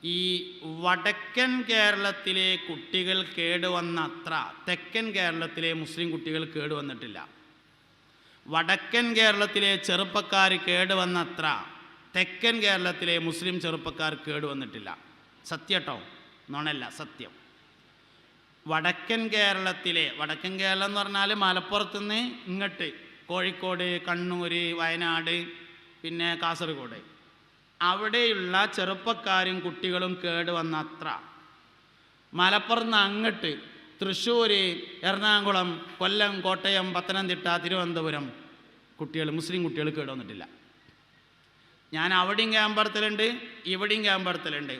ഈ വടക്കൻ കേരളത്തിലെ കുട്ടികൾ കേടുവന്നത്ര തെക്കൻ കേരളത്തിലെ മുസ്ലിം കുട്ടികൾ കേടുവന്നിട്ടില്ല. വടക്കൻ കേരളത്തിലെ ചെറുപ്പക്കാർ കേടുവന്നത്ര തെക്കൻ കേരളത്തിലെ മുസ്ലിം ചെറുപ്പക്കാർ കേടുവന്നിട്ടില്ല. സത്യട്ടോ, നുണല്ല, സത്യം. വടക്കൻ കേരളം എന്ന് പറഞ്ഞാൽ മലപ്പുറത്തുനിന്ന് ഇങ്ങോട്ട് കോഴിക്കോട്, കണ്ണൂർ, വയനാട്, പിന്നെ കാസർഗോഡ്, അവിടെയുള്ള ചെറുപ്പക്കാരും കുട്ടികളും കേടുവന്നത്ര മലപ്പുറത്ത് നിന്ന് അങ്ങോട്ട് തൃശ്ശൂർ, എറണാകുളം, കൊല്ലം, കോട്ടയം, പത്തനംതിട്ട, തിരുവനന്തപുരം മുസ്ലിം കുട്ടികൾ കേടുവന്നിട്ടില്ല. ഞാൻ അവിടെയും ക്യാമ്പ് നടത്തലുണ്ട്, ഇവിടെയും ക്യാമ്പ് നടത്തലുണ്ട്.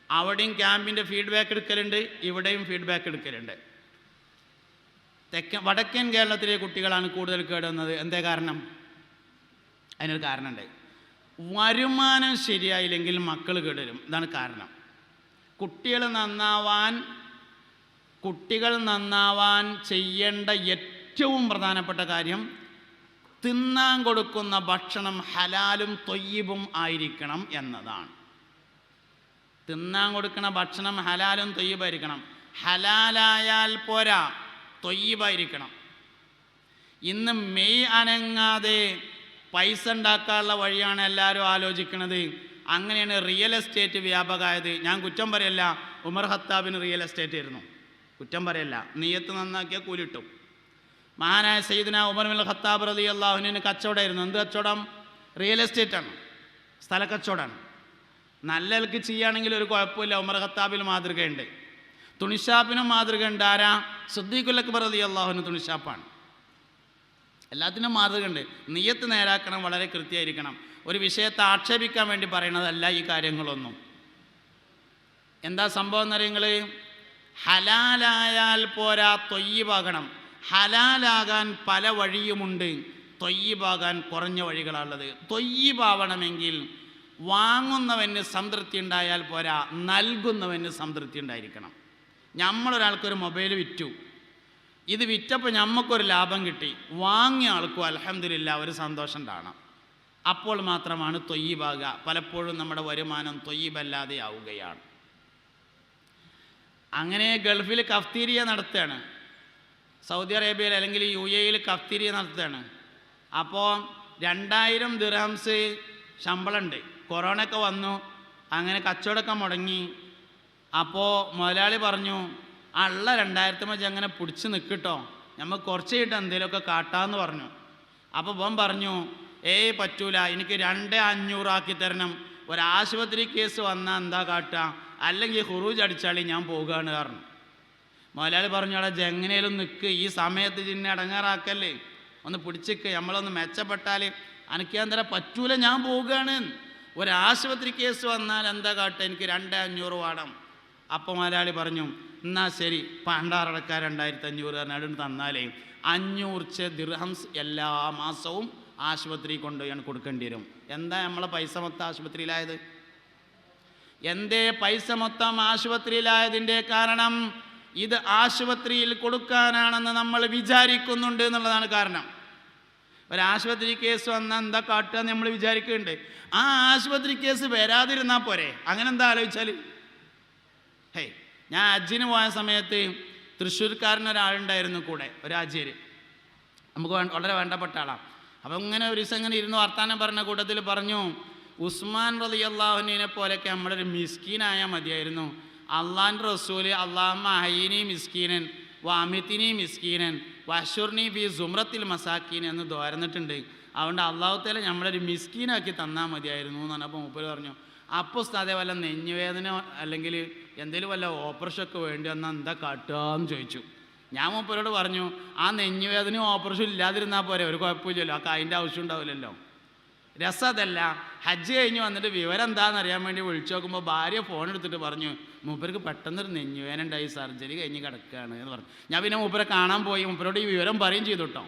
അവിടെയും ക്യാമ്പിൻ്റെ ഫീഡ്ബാക്ക് എടുക്കലുണ്ട്, ഇവിടെയും ഫീഡ്ബാക്ക് എടുക്കലുണ്ട്. വടക്കൻ കേരളത്തിലെ കുട്ടികളാണ് കൂടുതൽ കേടുവന്നത്. എന്തേ കാരണം? അതിനൊരു കാരണമുണ്ട്. വരുമാനം ശരിയായില്ലെങ്കിൽ മക്കൾ കേടുവരും. ഇതാണ് കാരണം. കുട്ടികൾ നന്നാവാൻ ചെയ്യേണ്ട ഏറ്റവും പ്രധാനപ്പെട്ട കാര്യം തിന്നാൻ കൊടുക്കുന്ന ഭക്ഷണം ഹലാലും തൊയ്യിബും ആയിരിക്കണം എന്നതാണ്. തിന്നാൻ കൊടുക്കുന്ന ഭക്ഷണം ഹലാലും തൊയ്യിബായിരിക്കണം. ഹലാലായാൽ പോരാ, തൊയ്യിബായിരിക്കണം. ഇന്ന് മെയ് അനങ്ങാതെ പൈസ ഉണ്ടാക്കാനുള്ള വഴിയാണ് എല്ലാവരും ആലോചിക്കുന്നത്. അങ്ങനെയാണ് റിയൽ എസ്റ്റേറ്റ് വ്യാപകമായത്. ഞാൻ കുറ്റം പറയല്ല, ഉമർ ഖത്താബിന് റിയൽ എസ്റ്റേറ്റ് ആയിരുന്നു, കുറ്റം പറയല്ല. നിയ്യത്ത് നന്നാക്കിയ കൂലിട്ടും. മഹാനായ സയ്യിദുനാ ഉമർ ബിൻ ഖത്താബ് റളിയല്ലാഹു അൻഹുവിന് കച്ചവടമായിരുന്നു. എന്ത് കച്ചവടം? റിയൽ എസ്റ്റേറ്റാണ്, സ്ഥല കച്ചവടമാണ്. നല്ലൽക്ക് ചെയ്യുകയാണെങ്കിൽ ഒരു കുഴപ്പമില്ല. ഉമർ ഖത്താബിൽ മാതൃകയുണ്ട്. തുണിഷാപ്പിനും മാതൃകയുണ്ട്. ആരാ? സിദ്ദീഖുൽ അക്ബർ റളിയല്ലാഹു അൻഹു തുണിഷാപ്പാണ്. എല്ലാത്തിനും മാതൃകയുണ്ട്. നിയ്യത്ത് നേരാക്കണം, വളരെ കൃത്യമായിരിക്കണം. ഒരു വിഷയത്തെ ആക്ഷേപിക്കാൻ വേണ്ടി പറയണതല്ല ഈ കാര്യങ്ങളൊന്നും. എന്താ സംഭവം എന്നറിയങ്ങൾ? ഹലാലായാൽ പോരാ, തൊയ്യിബാകണം. ഹലാലാകാൻ പല വഴിയുമുണ്ട്, തൊയ്യിബാകാൻ കുറഞ്ഞ വഴികളാണുള്ളത്. തൊയ്യിബാവണമെങ്കിൽ വാങ്ങുന്നവന് സംതൃപ്തി ഉണ്ടായാൽ പോരാ, നൽകുന്നവന് സംതൃപ്തി ഉണ്ടായിരിക്കണം. നമ്മളൊരാൾക്കൊരു മൊബൈൽ വിറ്റു, ഇത് വിറ്റപ്പോൾ നമുക്കൊരു ലാഭം കിട്ടി, വാങ്ങിയ ആൾക്കും അൽഹംദുലില്ലാ ഒരു സന്തോഷം ഉണ്ടാകണം. അപ്പോൾ മാത്രമാണ് തൊയ്യിബാകുക. പലപ്പോഴും നമ്മുടെ വരുമാനം തൊയ്യിബല്ലാതെ ആവുകയാണ്. അങ്ങനെ ഗൾഫിൽ കഫ്തീരിയ നടത്തുകയാണ്, സൗദി അറേബ്യയിൽ അല്ലെങ്കിൽ UAE കഫ്തീരിയ നടത്തുകയാണ്. അപ്പോൾ 2000 ദിർഹംസ് ശമ്പളമുണ്ട്. കൊറോണയൊക്കെ വന്നു, അങ്ങനെ കച്ചവടമൊക്കെ മുടങ്ങി. അപ്പോൾ മുതലാളി പറഞ്ഞു, ഉള്ള 2000 മതി അങ്ങനെ പിടിച്ച് നിൽക്കട്ടോ, നമുക്ക് കുറച്ച് കിട്ടും എന്തെങ്കിലുമൊക്കെ കാട്ടാമെന്ന് പറഞ്ഞു. അപ്പോൾ ഇവൻ പറഞ്ഞു, പറ്റൂല, എനിക്ക് 2500 ആക്കി തരണം. ഒരാശുപത്രി കേസ് വന്നാൽ എന്താ കാട്ടുക, അല്ലെങ്കിൽ ഹുറൂജ് അടിച്ചാളി, ഞാൻ പോകുകയാണ് പറഞ്ഞു. മുതലാളി പറഞ്ഞു, അവിടെ ജെങ്ങനയിലും നിൽക്ക്, ഈ സമയത്ത് ജിന്നെ അടങ്ങാറാക്കല്ലേ, ഒന്ന് പിടിച്ചിക്ക്, നമ്മളൊന്ന് മെച്ചപ്പെട്ടാൽ എനിക്കന്തരം പറ്റൂല, ഞാൻ പോവുകയാണ്. ഒരാശുപത്രി കേസ് വന്നാൽ എന്താ കാട്ടുക, എനിക്ക് 2500 വേണം. അപ്പോൾ മുതലാളി പറഞ്ഞു, എന്നാൽ ശരി, പണ്ടാറടക്കാർ 2500 പറഞ്ഞാൽ തന്നാലേ 500 ദിർഹംസ് എല്ലാ മാസവും ആശുപത്രി കൊണ്ടുപോയി കൊടുക്കേണ്ടി വരും. എന്താ നമ്മളെ പൈസ മൊത്തം ആശുപത്രിയിലായത്? എന്തേ പൈസ മൊത്തം ആശുപത്രിയിലായതിൻ്റെ കാരണം ഇത് ആശുപത്രിയിൽ കൊടുക്കാനാണെന്ന് നമ്മൾ വിചാരിക്കുന്നുണ്ട് എന്നുള്ളതാണ് കാരണം. ഒരാശുപത്രി കേസ് വന്നാൽ എന്താ കാട്ടുക എന്ന് നമ്മൾ വിചാരിക്കുന്നുണ്ട്. ആ ആശുപത്രി കേസ് വരാതിരുന്നാൽ പോരെ. അങ്ങനെ എന്താ ആലോചിച്ചാൽ, ഞാൻ ഹജ്ജിന് പോയ സമയത്ത് തൃശ്ശൂർക്കാരനൊരാളുണ്ടായിരുന്നു കൂടെ, ഒരു ഹാജിയർ, നമുക്ക് വളരെ വേണ്ടപ്പെട്ട ആളാണ്. അപ്പം ഇങ്ങനെ ഒരു ദിവസം ഇങ്ങനെ ഇരുന്ന് വർത്താനം പറഞ്ഞ കൂട്ടത്തിൽ പറഞ്ഞു, ഉസ്മാൻ റളിയല്ലാഹു അൻഹുവിനെ പോലെയൊക്കെ നമ്മളൊരു മിസ്കീനായാൽ മതിയായിരുന്നു. അള്ളാഹിൻ്റെ റസൂല് അല്ലാഹുമ്മ അഹ്യിനി മിസ്കീനൻ വഅമിത്നി മിസ്കീനൻ വഹ്ശുർനി ഫീ സുംറത്തിൽ മസാക്കീൻ എന്ന് ദ്വാരന്നിട്ടുണ്ട്. അതുകൊണ്ട് അള്ളാഹു തആല നമ്മളൊരു മിസ്കീനാക്കി തന്നാൽ മതിയായിരുന്നു എന്ന് പറഞ്ഞപ്പോൾ മൂപ്പര് പറഞ്ഞു, അപ്പോൾ ഉസ്താദേ വല്ല നെഞ്ഞുവേദന അല്ലെങ്കിൽ എന്തെങ്കിലും വല്ല ഓപ്പറേഷനൊക്കെ വേണ്ടി വന്നാൽ എന്താ കാട്ടുക എന്ന് ചോദിച്ചു. ഞാൻ മൂപ്പരോട് പറഞ്ഞു, ആ നെഞ്ഞുവേദനയും ഓപ്പറേഷൻ ഇല്ലാതിരുന്നാൽ പോരെ, ഒരു കുഴപ്പമില്ലല്ലോ, ആ അതിൻ്റെ ആവശ്യം ഉണ്ടാവില്ലല്ലോ. രസം അതല്ല. ഹജ്ജ് കഴിഞ്ഞ് വന്നിട്ട് വിവരം എന്താണെന്ന് അറിയാൻ വേണ്ടി വിളിച്ചു നോക്കുമ്പോൾ ഭാര്യ ഫോൺ എടുത്തിട്ട് പറഞ്ഞു, മൂപ്പർക്ക് പെട്ടെന്നൊരു നെഞ്ഞുവേദന ഉണ്ടായി, സർജറി കഴിഞ്ഞ് കിടക്കുകയാണ് എന്ന് പറഞ്ഞു. ഞാൻ പിന്നെ മൂപ്പരെ കാണാൻ പോയി, മൂപ്പരോട് ഈ വിവരം പറയും ചെയ്തു കേട്ടോ,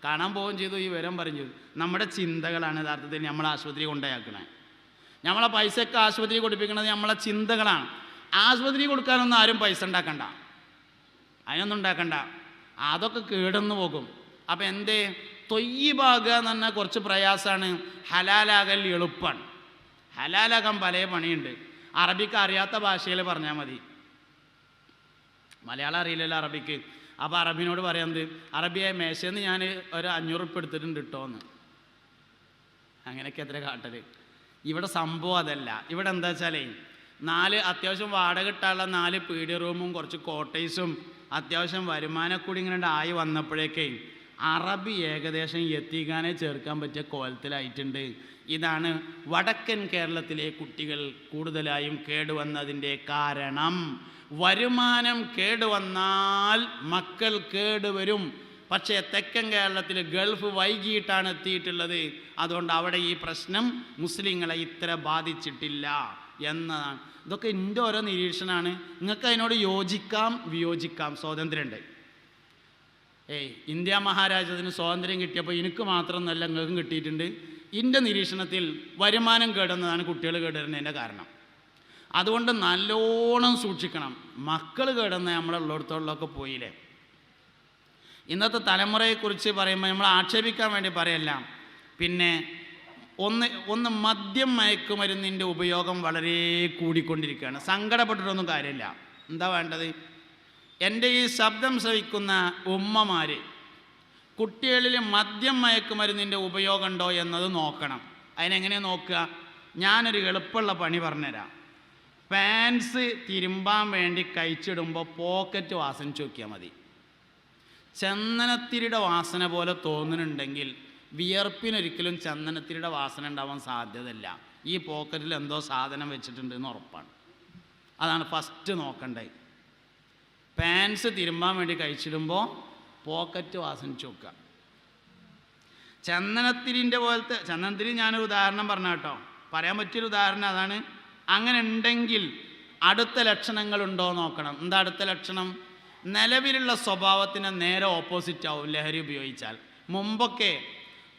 കാണാൻ പോവുകയും ചെയ്തു, ഈ വിവരം പറയും ചെയ്തു. നമ്മുടെ ചിന്തകളാണ് യഥാർത്ഥത്തിൽ നമ്മൾ ആശുപത്രി കൊണ്ടുപോയാക്കണേ. നമ്മളെ പൈസയൊക്കെ ആശുപത്രി കൊടുപ്പിക്കുന്നത് നമ്മളെ ചിന്തകളാണ്. ആശുപത്രി കൊടുക്കാനൊന്നും ആരും പൈസ ഉണ്ടാക്കണ്ട, അതിനൊന്നും ഉണ്ടാക്കണ്ട, അതൊക്കെ കേടന്നു പോകും. അപ്പം എന്തേ തൊയ്യിബാകുക എന്ന് പറഞ്ഞാൽ കുറച്ച് പ്രയാസമാണ്, ഹലാലാകൽ എളുപ്പമാണ്. ഹലാലാകാൻ പല പണിയുണ്ട്. അറബിക്ക് അറിയാത്ത ഭാഷയിൽ പറഞ്ഞാൽ മതി. മലയാളം അറിയില്ലല്ലോ അറബിക്ക്. അപ്പോൾ അറബിനോട് പറയുന്നത്, അറബിയെ മേശന്ന് ഞാൻ ഒരു 500 ഉറുപ്പിക എടുത്തിട്ടുണ്ട് കേട്ടോ എന്ന്. അങ്ങനെയൊക്കെ എത്ര കാട്ടൽ. ഇവിടെ സംഭവം അതല്ല. ഇവിടെ എന്താ വെച്ചാലേ 4 അത്യാവശ്യം വാടക കിട്ടാനുള്ള 4 പീഡിയ റൂമും കുറച്ച് കോട്ടേഴ്സും അത്യാവശ്യം വരുമാനക്കൂടി ഇങ്ങനെ ആയി വന്നപ്പോഴേക്കേ അറബി ഏകദേശം എത്തിക്കാനേ ചേർക്കാൻ പറ്റിയ കോലത്തിലായിട്ടുണ്ട്. ഇതാണ് വടക്കൻ കേരളത്തിലെ കുട്ടികൾ കൂടുതലായും കേടുവന്നതിൻ്റെ കാരണം. വരുമാനം കേടുവന്നാൽ മക്കൾ കേടുവരും. പക്ഷേ തെക്കൻ കേരളത്തിൽ ഗൾഫ് വൈകിട്ടാണ് എത്തിയിട്ടുള്ളത്. അതുകൊണ്ട് അവിടെ ഈ പ്രശ്നം മുസ്ലിങ്ങളെ ഇത്ര ബാധിച്ചിട്ടില്ല എന്നതാണ്. ഇതൊക്കെ എൻ്റെ ഓരോ നിരീക്ഷണമാണ്. നിങ്ങൾക്ക് അതിനോട് യോജിക്കാം വിയോജിക്കാം, സ്വാതന്ത്ര്യമുണ്ട്. ഇന്ത്യ മഹാരാജ്യത്തിന് സ്വാതന്ത്ര്യം കിട്ടിയപ്പോൾ എനിക്ക് മാത്രമൊന്നുമല്ല നിങ്ങൾക്കും കിട്ടിയിട്ടുണ്ട്. എൻ്റെ നിരീക്ഷണത്തിൽ വരുമാനം കേടുന്നതാണ് കുട്ടികൾ കേടുവരുന്നതിൻ്റെ കാരണം. അതുകൊണ്ട് നല്ലോണം സൂക്ഷിക്കണം. മക്കൾ കേടുന്ന നമ്മളുള്ളിടത്തോളൊക്കെ പോയില്ലേ. ഇന്നത്തെ തലമുറയെക്കുറിച്ച് പറയുമ്പോൾ നമ്മൾ ആക്ഷേപിക്കാൻ വേണ്ടി പറയല്ല. പിന്നെ ഒന്ന് മദ്യം മയക്കുമരുന്നിൻ്റെ ഉപയോഗം വളരെ കൂടിക്കൊണ്ടിരിക്കുകയാണ്. സങ്കടപ്പെട്ടിട്ടൊന്നും കാര്യമില്ല. എന്താ വേണ്ടത്? എൻ്റെ ഈ ശബ്ദം ശ്രവിക്കുന്ന ഉമ്മമാർ കുട്ടികളിൽ മദ്യം മയക്കുമരുന്നിൻ്റെ ഉപയോഗം ഉണ്ടോ എന്നത് നോക്കണം. അതിനെങ്ങനെയാണ് നോക്കുക? ഞാനൊരു എളുപ്പമുള്ള പണി പറഞ്ഞുതരാം. പാൻസ് തിരുമ്പാൻ വേണ്ടി കഴിച്ചിടുമ്പോൾ പോക്കറ്റ് വാസന നോക്കിയാൽ മതി. ചന്ദനത്തിരിയുടെ വാസന പോലെ തോന്നുന്നുണ്ടെങ്കിൽ വിയർപ്പിനൊരിക്കലും ചന്ദനത്തിരിയുടെ വാസന ഉണ്ടാവാൻ സാധ്യതയില്ല. ഈ പോക്കറ്റിൽ എന്തോ സാധനം വെച്ചിട്ടുണ്ടെന്ന് ഉറപ്പാണ്. അതാണ് ഫസ്റ്റ് നോക്കേണ്ടത്. പാൻസ് തിരുമ്പാൻ വേണ്ടി കഴിച്ചിടുമ്പോൾ പോക്കറ്റ് വാസന നോക്കുക. ചന്ദനത്തിരിൻ്റെ പോലത്തെ, ചന്ദനത്തിരി ഞാനൊരു ഉദാഹരണം പറഞ്ഞ കേട്ടോ, പറയാൻ പറ്റിയൊരു ഉദാഹരണം അതാണ്. അങ്ങനെ ഉണ്ടെങ്കിൽ അടുത്ത ലക്ഷണങ്ങളുണ്ടോ നോക്കണം. എന്താ അടുത്ത ലക്ഷണം? നിലവിലുള്ള സ്വഭാവത്തിന് നേരെ ഓപ്പോസിറ്റ് ആവും ലഹരി ഉപയോഗിച്ചാൽ. മുമ്പൊക്കെ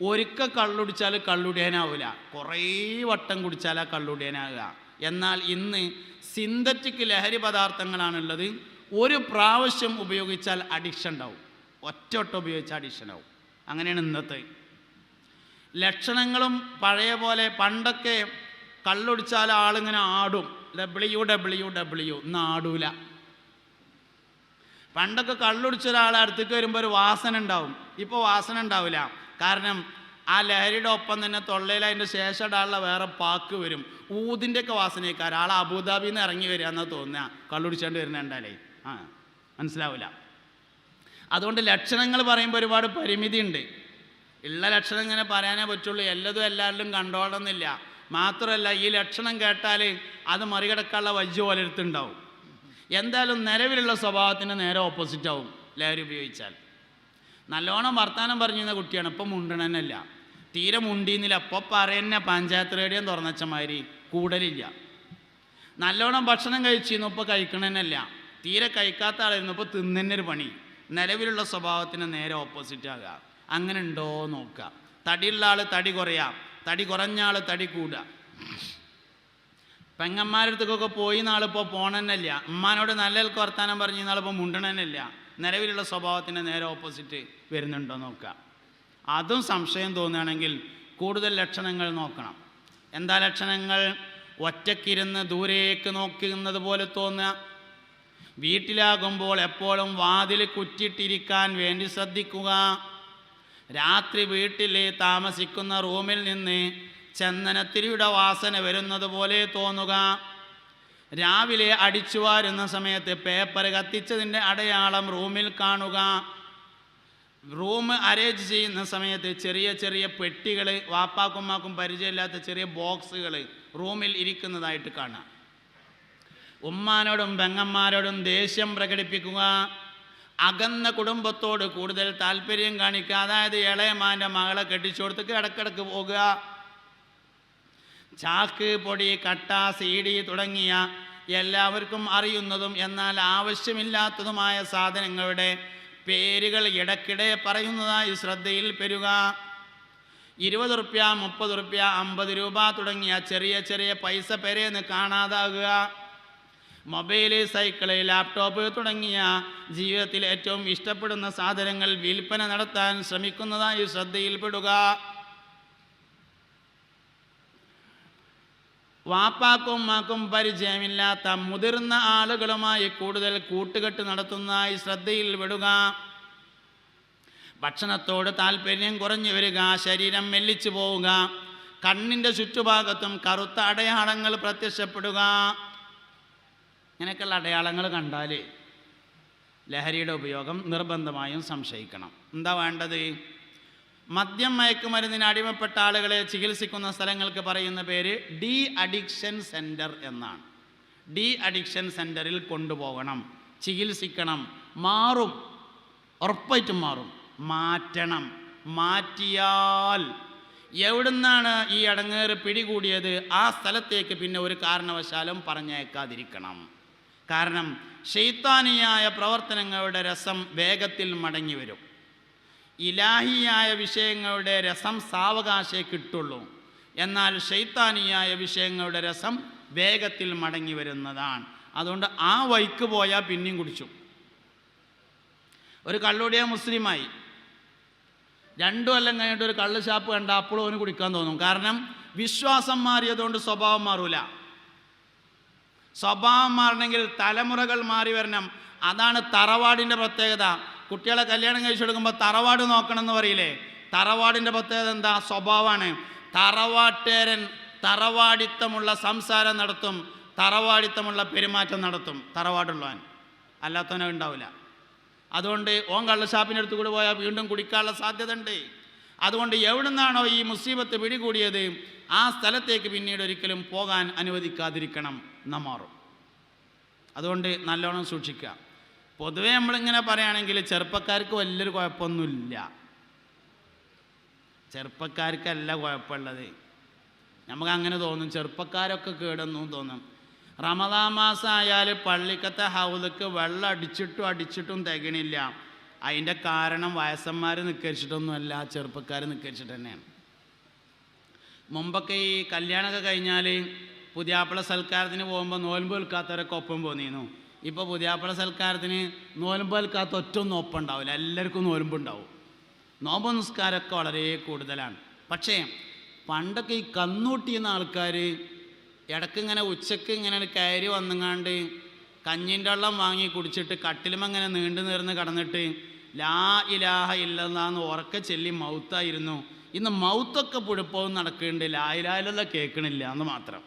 ഒരിക്കൽ കള്ളുടിച്ചാൽ കള്ളുടിയാനാവില്ല, കുറേ വട്ടം കുടിച്ചാൽ കള്ളുടിയാനാവുക. എന്നാൽ ഇന്ന് സിന്തറ്റിക് ലഹരി പദാർത്ഥങ്ങളാണുള്ളത്. ഒരു പ്രാവശ്യം ഉപയോഗിച്ചാൽ അഡിക്ഷൻ ഉണ്ടാവും, ഒറ്റ ഉപയോഗിച്ചാൽ അഡിക്ഷൻ ആവും. അങ്ങനെയാണ് ഇന്നത്തെ ലക്ഷണങ്ങളും. പഴയ പോലെ പണ്ടൊക്കെ കള്ളുടിച്ചാൽ ആളിങ്ങനെ ആടും, WWW, ഇന്ന് ആടൂല. പണ്ടൊക്കെ കള്ളുടിച്ച ഒരാൾ അടുത്തേക്ക് വരുമ്പോൾ ഒരു വാസന ഉണ്ടാവും. ഇപ്പോൾ വാസന ഉണ്ടാവില്ല. കാരണം ആ ലഹരിയുടെ ഒപ്പം തന്നെ തൊള്ളയിൽ അതിൻ്റെ ശേഷം ഇടാനുള്ള വേറെ പാക്ക് വരും. ഊതിൻ്റെയൊക്കെ വാസനയ്ക്കാർ ആൾ അബുദാബിയിൽ നിന്ന് ഇറങ്ങി വരിക എന്നാ തോന്നുക. കള്ളുടിച്ചോണ്ട് വരുന്നുണ്ടാലേ മനസ്സിലാവില്ല. അതുകൊണ്ട് ലക്ഷണങ്ങൾ പറയുമ്പോൾ ഒരുപാട് പരിമിതി ഉണ്ട്. ഉള്ള ലക്ഷണം ഇങ്ങനെ പറയാനേ പറ്റുള്ളൂ. എല്ലതും എല്ലാവരിലും കണ്ടോളണമെന്നില്ല. മാത്രമല്ല ഈ ലക്ഷണം കേട്ടാൽ അത് മറികടക്കാനുള്ള വജ്ജ് പോലെ എടുത്തുണ്ടാവും. എന്തായാലും നിലവിലുള്ള സ്വഭാവത്തിന് നേരെ ഓപ്പോസിറ്റ് ആവും ലഹരി ഉപയോഗിച്ചാൽ. നല്ലോണം വർത്താനം പറഞ്ഞിരുന്ന കുട്ടിയാണ്, ഇപ്പം മുണ്ടണനല്ല, തീരെ മുണ്ടിന്നില്ല. ഇപ്പോൾ പറയുന്ന പഞ്ചായത്ത് റേഡിയോ തുറന്നച്ചമാതിരി കൂടലില്ല. നല്ലോണം ഭക്ഷണം കഴിച്ചിരുന്നു, ഇപ്പോൾ കഴിക്കണമെന്നല്ല. തീരെ കഴിക്കാത്ത ആളായിരുന്നു, ഇപ്പോൾ തിന്നൊരു പണി. നിലവിലുള്ള സ്വഭാവത്തിന് നേരെ ഓപ്പോസിറ്റ് ആകുക. അങ്ങനെ ഉണ്ടോ നോക്കുക. തടിയുള്ള ആൾ തടി കുറയാം, തടി കുറഞ്ഞ ആൾ തടി കൂടുക. പെങ്ങന്മാരുടെ അടുത്തൊക്കെ പോയി നാളിപ്പോൾ പോകണമെന്നല്ല. ഉമ്മാനോട് നല്ല വർത്താനം പറഞ്ഞ് നാളിപ്പോൾ മുണ്ടണമെന്നല്ല. നിലവിലുള്ള സ്വഭാവത്തിന് നേരെ ഓപ്പോസിറ്റ് വരുന്നുണ്ടോ നോക്കുക. അതും സംശയം തോന്നുകയാണെങ്കിൽ കൂടുതൽ ലക്ഷണങ്ങൾ നോക്കണം. എന്താ ലക്ഷണങ്ങൾ? ഒറ്റക്കിരുന്ന് ദൂരേക്ക് നോക്കുന്നത് പോലെ തോന്നുക. വീട്ടിലാകുമ്പോൾ എപ്പോഴും വാതിൽ കുറ്റിയിട്ടിരിക്കാൻ വേണ്ടി ശ്രദ്ധിക്കുക. രാത്രി വീട്ടിൽ താമസിക്കുന്ന റൂമിൽ നിന്ന് ചന്ദനത്തിരിയുടെ വാസന വരുന്നത് പോലെ തോന്നുക. രാവിലെ അടിച്ചു വാരുന്ന സമയത്ത് പേപ്പർ കത്തിച്ചതിൻ്റെ അടയാളം റൂമിൽ കാണുക. റൂം അറേഞ്ച് ചെയ്യുന്ന സമയത്ത് ചെറിയ ചെറിയ പെട്ടികൾ, വാപ്പാക്കുമ്മാക്കും പരിചയമില്ലാത്ത ചെറിയ ബോക്സുകൾ റൂമിൽ ഇരിക്കുന്നതായിട്ട് കാണാം. ഉമ്മാനോടും പെങ്ങന്മാരോടും ദേഷ്യം പ്രകടിപ്പിക്കുക. അകന്ന കുടുംബത്തോട് കൂടുതൽ താല്പര്യം കാണിക്കുക. അതായത് ഇളയമാൻ്റെ മകളെ കെട്ടിച്ചു കൊടുത്തേക്ക് ഇടക്കിടക്ക് പോകുക. ചാക്ക്, പൊടി, കട്ട, CD തുടങ്ങിയ എല്ലാവർക്കും അറിയുന്നതും എന്നാൽ ആവശ്യമില്ലാത്തതുമായ സാധനങ്ങളുടെ പേരുകൾ ഇടയ്ക്കിടെ പറയുന്നതായി ശ്രദ്ധയിൽ പെരുക. 20 റുപ്യ, 30 റുപ്യ, 50 രൂപ തുടങ്ങിയ ചെറിയ ചെറിയ പൈസ പേരെന്ന് കാണാതാകുക. മൊബൈൽ, സൈക്കിള്, ലാപ്ടോപ്പ് തുടങ്ങിയ ജീവിതത്തിൽ ഏറ്റവും ഇഷ്ടപ്പെടുന്ന സാധനങ്ങൾ വിൽപ്പന നടത്താൻ ശ്രമിക്കുന്നതായി ശ്രദ്ധയിൽപ്പെടുക. വാപ്പാക്കും ഉമ്മാക്കും പരിചയമില്ലാത്ത മുതിർന്ന ആളുകളുമായി കൂടുതൽ കൂട്ടുകെട്ട് നടത്തുന്നതായി ശ്രദ്ധയിൽ വിടുക, ഭക്ഷണത്തോട് താല്പര്യം കുറഞ്ഞു വരിക, ശരീരം മെല്ലിച്ചു പോവുക, കണ്ണിൻ്റെ ചുറ്റുഭാഗത്തും കറുത്ത അടയാളങ്ങൾ പ്രത്യക്ഷപ്പെടുക. ഇങ്ങനെയൊക്കെയുള്ള അടയാളങ്ങൾ കണ്ടാൽ ലഹരിയുടെ ഉപയോഗം നിർബന്ധമായും സംശയിക്കണം. എന്താ വേണ്ടത്? മദ്യം മയക്കുമരുന്നിന് അടിമപ്പെട്ട ആളുകളെ ചികിത്സിക്കുന്ന സ്ഥലങ്ങൾക്ക് പറയുന്ന പേര് ഡി അഡിക്ഷൻ സെൻറ്റർ എന്നാണ്. ഡി അഡിക്ഷൻ സെൻറ്ററിൽ കൊണ്ടുപോകണം, ചികിത്സിക്കണം. മാറും, ഉറപ്പായിട്ടും മാറും. മാറ്റണം. മാറ്റിയാൽ എവിടുന്നാണ് ഈ അടങ്ങേറ് പിടികൂടിയത് ആ സ്ഥലത്തേക്ക് പിന്നെ ഒരു കാരണവശാലും പറഞ്ഞേക്കാതിരിക്കണം. കാരണം ശൈത്താനിയായ പ്രവർത്തനങ്ങളുടെ രസം വേഗത്തിൽ മടങ്ങി വരും. ഇലാഹിയായ വിഷയങ്ങളുടെ രസം സാവകാശേ കിട്ടുള്ളൂ. എന്നാൽ ശൈത്താനിയായ വിഷയങ്ങളുടെ രസം വേഗത്തിൽ മടങ്ങി വരുന്നതാണ്. അതുകൊണ്ട് ആ വഴിക്ക് പോയാൽ പിന്നെയും കുടിച്ചു. ഒരു കള്ളുടിയ മുസ്ലിമായി 2 കൊല്ലം കഴിഞ്ഞിട്ട് ഒരു കള്ള് ഷാപ്പ് കണ്ട അപ്പോഴും അവന് കുടിക്കാൻ തോന്നും. കാരണം വിശ്വാസം മാറിയതുകൊണ്ട് സ്വഭാവം മാറൂല. സ്വഭാവം മാറണമെങ്കിൽ തലമുറകൾ മാറി വരണം. അതാണ് തറവാടിൻ്റെ പ്രത്യേകത. കുട്ടികളെ കല്യാണം കഴിച്ചു കൊടുക്കുമ്പോൾ തറവാട് നോക്കണം എന്ന് പറയില്ലേ? തറവാടിൻ്റെ പ്രത്യേകത എന്താ? സ്വഭാവമാണ്. തറവാട്ടേരൻ തറവാടിത്തമുള്ള സംസാരം നടത്തും, തറവാടിത്തമുള്ള പെരുമാറ്റം നടത്തും. തറവാടുള്ളവൻ അല്ലാത്തവനെ ഉണ്ടാവില്ല. അതുകൊണ്ട് ഓൻ കള്ളഷാപ്പിൻ്റെ അടുത്ത് കൂടെ പോയാൽ വീണ്ടും കുടിക്കാനുള്ള സാധ്യത ഉണ്ട്. അതുകൊണ്ട് എവിടുന്നാണോ ഈ മുസീബത്ത് പിടികൂടിയത് ആ സ്ഥലത്തേക്ക് പിന്നീട് ഒരിക്കലും പോകാൻ അനുവദിക്കാതിരിക്കണം. മാറും. അതുകൊണ്ട് നല്ലോണം സൂക്ഷിക്കുക. പൊതുവേ നമ്മളിങ്ങനെ പറയുകയാണെങ്കിൽ ചെറുപ്പക്കാർക്ക് വലിയൊരു കുഴപ്പമൊന്നുമില്ല. ചെറുപ്പക്കാർക്കല്ല കുഴപ്പമുള്ളത്. നമുക്കങ്ങനെ തോന്നും, ചെറുപ്പക്കാരൊക്കെ കേടെന്നും തോന്നും. റമദാൻ മാസം ആയാൽ പള്ളിക്കത്തെ ഹൗദക്ക് വെള്ളം അടിച്ചിട്ടും തികണില്ല. അതിൻ്റെ കാരണം വയസ്സന്മാർ നിസ്കരിച്ചിട്ടൊന്നുമല്ല, ചെറുപ്പക്കാർ നിസ്കരിച്ചിട്ട് തന്നെയാണ്. മുമ്പൊക്കെ ഈ കല്യാണമൊക്കെ കഴിഞ്ഞാൽ പുതിയാപ്പിള സൽക്കാരത്തിന് പോകുമ്പോൾ നോൽമ്പ് വെൽക്കാത്തവരൊക്കെ ഒപ്പം പോന്നിരുന്നു. ഇപ്പോൾ പുതിയാപ്പിള സൽക്കാരത്തിന് നോൽമ്പ് വെൽക്കാത്ത ഒറ്റൊന്നും ഒപ്പം ഉണ്ടാവില്ല, എല്ലാവർക്കും നോൽമ്പുണ്ടാവും. നോമ്പ് നിസ്കാരമൊക്കെ വളരെ കൂടുതലാണ്. പക്ഷേ പണ്ടൊക്കെ ഈ കന്നൂട്ടിയുന്ന ആൾക്കാർ ഇടയ്ക്കിങ്ങനെ ഉച്ചക്ക് ഇങ്ങനെ കയറി വന്നുങ്ങാണ്ട് കഞ്ഞിൻ്റെ വെള്ളം വാങ്ങി കുടിച്ചിട്ട് കട്ടിലുമങ്ങനെ നീണ്ടു നേർന്ന് കടന്നിട്ട് ലാ ഇലാഹ ഇല്ലല്ലാഹ് ഉറക്കെ ചൊല്ലി മൗത്തായിരുന്നു. ഇന്ന് മൗത്തൊക്കെ പുഴുപ്പവും നടക്കുന്നുണ്ട്, ലാ ഇലാഹ ഇല്ലല്ലാഹ് കേൾക്കണില്ല എന്ന് മാത്രം.